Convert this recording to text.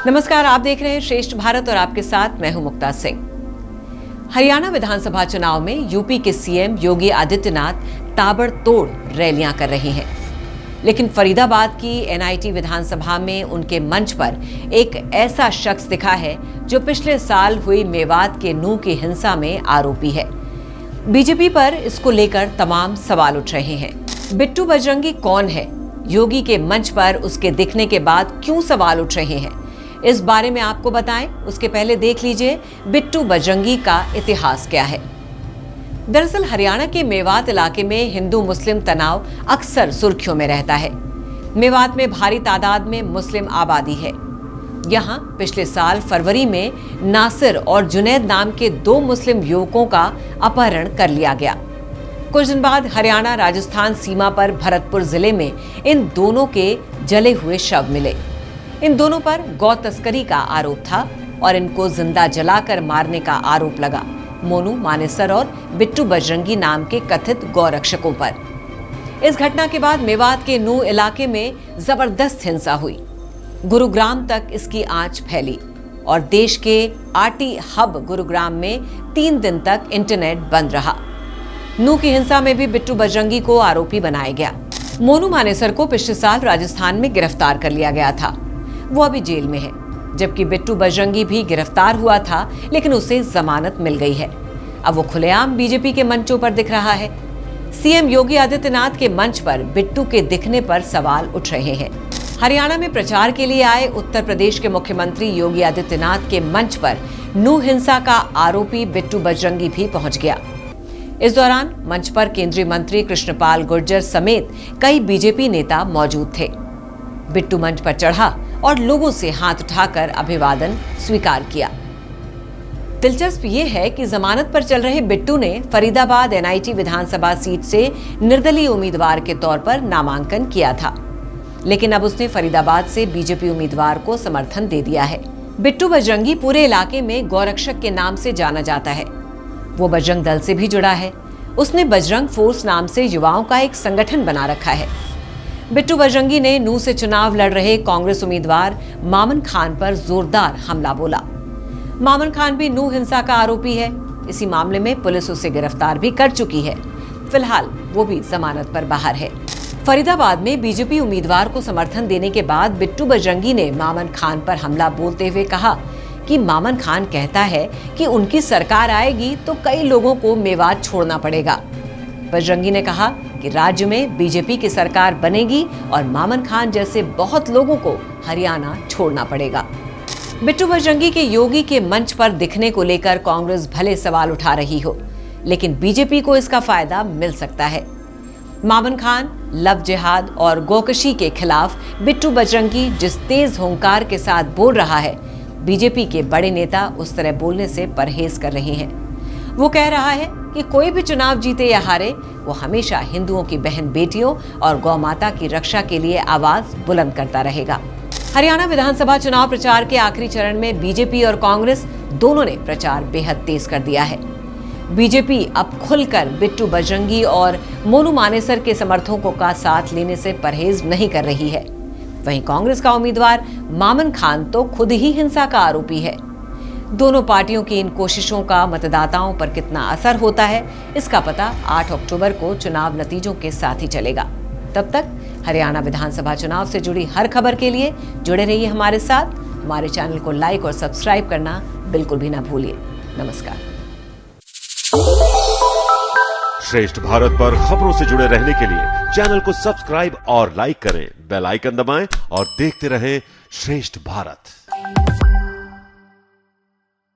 नमस्कार, आप देख रहे हैं श्रेष्ठ भारत और आपके साथ मैं हूं मुक्ता सिंह। हरियाणा विधानसभा चुनाव में यूपी के सीएम योगी आदित्यनाथ ताबड़तोड़ रैलियां कर रहे हैं, लेकिन फरीदाबाद की एनआईटी विधानसभा में उनके मंच पर एक ऐसा शख्स दिखा है जो पिछले साल हुई मेवात के नूह की हिंसा में आरोपी है। बीजेपी पर इसको लेकर तमाम सवाल उठ रहे हैं। बिट्टू बजरंगी कौन है? योगी के मंच पर उसके दिखने के बाद क्यों सवाल उठ रहे हैं, इस बारे में आपको बताएं। उसके पहले देख लीजिए बिट्टू बजरंगी का इतिहास क्या है। दरअसल हरियाणा के मेवात इलाके में हिंदू मुस्लिम तनाव अक्सर सुर्खियों में रहता है। मेवात में भारी तादाद में मुस्लिम आबादी है। यहाँ पिछले साल फरवरी में नासिर और जुनैद नाम के 2 मुस्लिम युवकों का अपहरण कर लिया गया। कुछ दिन बाद हरियाणा राजस्थान सीमा पर भरतपुर जिले में इन दोनों के जले हुए शव मिले। इन दोनों पर गौ तस्करी का आरोप था और इनको जिंदा जलाकर मारने का आरोप लगा मोनू मानेसर और बिट्टू बजरंगी नाम के कथित गौरक्षकों पर। इस घटना के बाद मेवात के नूह इलाके में जबरदस्त हिंसा हुई। गुरुग्राम तक इसकी आंच फैली और देश के आरटी हब गुरुग्राम में 3 दिन तक इंटरनेट बंद रहा। नूह की हिंसा में भी बिट्टू बजरंगी को आरोपी बनाया गया। मोनू मानेसर को पिछले साल राजस्थान में गिरफ्तार कर लिया गया था। वो अभी जेल में है, जबकि बिट्टू बजरंगी भी गिरफ्तार हुआ था, लेकिन उसे जमानत मिल गई है। अब वो खुलेआम बीजेपी के मंचों पर दिख रहा है। सीएम योगी आदित्यनाथ के मंच पर बिट्टू के दिखने पर सवाल उठ रहे हैं। हरियाणा में प्रचार के लिए आए उत्तर प्रदेश के मुख्यमंत्री योगी आदित्यनाथ के मंच पर नूह हिंसा का आरोपी बिट्टू बजरंगी भी पहुंच गया। इस दौरान मंच पर केंद्रीय मंत्री कृष्णपाल गुर्जर समेत कई बीजेपी नेता मौजूद थे। बिट्टू मंच पर चढ़ा और लोगों से हाथ उठाकर अभिवादन स्वीकार किया। दिलचस्प ये है कि जमानत पर चल रहे बिट्टू ने फरीदाबाद एनआईटी विधानसभा सीट से निर्दलीय उम्मीदवार के तौर पर नामांकन किया था, लेकिन अब उसने फरीदाबाद से बीजेपी उम्मीदवार को समर्थन दे दिया है। बिट्टू बजरंगी पूरे इलाके में गौरक्षक के नाम से जाना जाता है। वो बजरंग दल से भी जुड़ा है। उसने बजरंग फोर्स नाम से युवाओं का एक संगठन बना रखा है। बिट्टू बजरंगी ने नूह से चुनाव लड़ रहे कांग्रेस उम्मीदवार मामन खान पर जोरदार हमला बोला। मामन खान भी नूह हिंसा का आरोपी है। इसी मामले में पुलिस उसे गिरफ्तार भी कर चुकी है। फिलहाल वो भी जमानत पर बाहर है। फरीदाबाद में बीजेपी उम्मीदवार को समर्थन देने के बाद बिट्टू बजरंगी ने मामन खान पर हमला बोलते हुए कहा कि मामन खान कहता है कि उनकी सरकार आएगी तो कई लोगों को मेवात छोड़ना पड़ेगा। बजरंगी ने कहा कि राज्य में बीजेपी की सरकार बनेगी और मामन खान जैसे बहुत लोगों को हरियाणा छोड़ना पड़ेगा। बिट्टू बजरंगी के योगी के मंच पर दिखने को लेकर कांग्रेस भले सवाल उठा रही हो, लेकिन बीजेपी को इसका फायदा मिल सकता है। मामन खान, लव जिहाद और गोकशी के खिलाफ बिट्टू बजरंगी जिस तेज हुंकार के साथ बोल रहा है, बीजेपी के बड़े नेता उस तरह बोलने से परहेज कर रहे हैं। वो कह रहा है कि कोई भी चुनाव जीते या हारे, वो हमेशा हिंदुओं की बहन बेटियों और गौ माता की रक्षा के लिए आवाज बुलंद करता रहेगा। हरियाणा विधानसभा चुनाव प्रचार के आखिरी चरण में बीजेपी और कांग्रेस दोनों ने प्रचार बेहद तेज कर दिया है। बीजेपी अब खुलकर बिट्टू बजरंगी और मोनू मानेसर के समर्थकों का साथ लेने से परहेज नहीं कर रही है। वहीं कांग्रेस का उम्मीदवार मामन खान तो खुद ही हिंसा का आरोपी है। दोनों पार्टियों की इन कोशिशों का मतदाताओं पर कितना असर होता है, इसका पता 8 अक्टूबर को चुनाव नतीजों के साथ ही चलेगा। तब तक हरियाणा विधानसभा चुनाव से जुड़ी हर खबर के लिए जुड़े रहिए हमारे साथ। हमारे चैनल को लाइक और सब्सक्राइब करना बिल्कुल भी ना भूलिए। नमस्कार। श्रेष्ठ भारत पर खबरों से जुड़े रहने के लिए चैनल को सब्सक्राइब और लाइक करें, बेल आइकन दबाएं और देखते रहें श्रेष्ठ भारत।